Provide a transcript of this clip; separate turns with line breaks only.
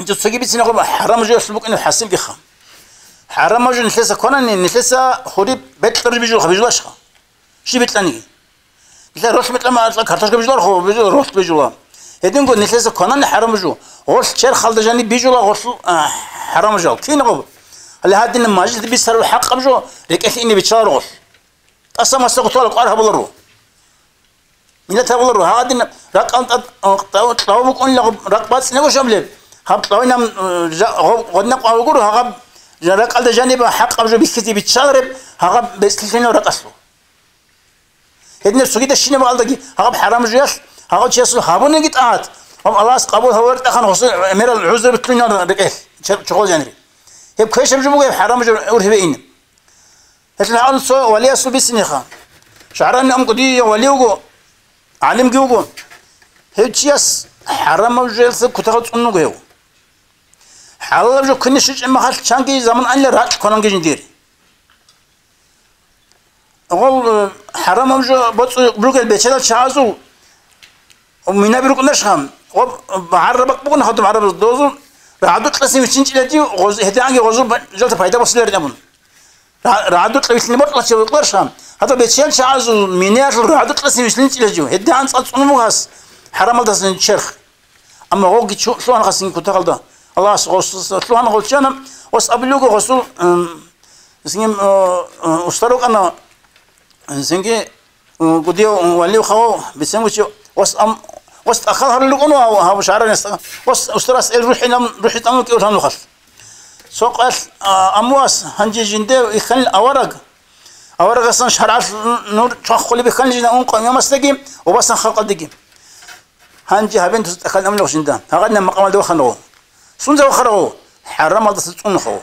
انت تسوقي بيتنا قبل حرام جو يسلبك انه حاسين بيخا حرام جو نحلسه كونان نحلسه خوري بيت قرب بيجوا خبيجوا اشخا شي بيتلاني لا روح مثل ما كارتاش بيجوا خو بيجوا روح بيجوا هدين نقول نحلسه كونان حرام جو غوش شير خالد جاني بيجوا غوش حرام جو كاين قبل اللي هادي الماجد بيسروا حق بجو ريك اني بيتشار غوش اصلا ما استغطوا لك ارها بلرو ملتها بلرو هادي راك انت طاو بكون لك راك باس نغو شامل هاب طاوينا غدنا قاوغور هاب راك قال جانب حق بجو بيسكتي بيتشارب هاب بيسكتينو راك اصلو هدنا سوقي دشينا بالدقي هاب حرام جياس هاب تشيسو هابون قطعات هم الله قبول هو تخن خص امير العذر بتلنا رك شغل جانري هب كيش بجو حرام جو ورهبين هتلا عنصو ولي اسو بسنيخا شعران ام قدي وليوغو عالم جوجو هيتشياس حرام جلس كتاغ صنو غيو حلال جو كنيش ما خال شانكي زمان ان راك كونانجي ندير اول حرام جو بص بروكل بيتشال شازو ومنا بيروك نشخم وعربك بكون خدم عرب دوزو رعدو تلسي وشنجلتي غوز هتانجي غوزو جلت فايده بسلر دمون رعدو تلسي بطلع شي وقرشام هذا بيتشال شازو مينيات رعدو تلسي وشنجلتي هدي عن صنو غاس حرام داسن شرخ اما هو شلون غاسين كنت غلطه الله شلون قلت انا واسبلوك غسل سيم اشترك انا سنجي قديو ولي خو بسموش وست اخر لقونو ها شعر نست وستراس روحي تمام كيو تمام خلاص سوق امواس هنجي جنده يخل اورق اصلا شرع نور تخلي بخل جنا اون قيام مستقيم وبس خلق دقيم هنجي هبنت تخل املو شنده هغدنا مقام دو خنو سنزو خرو حرام هذا تصنخو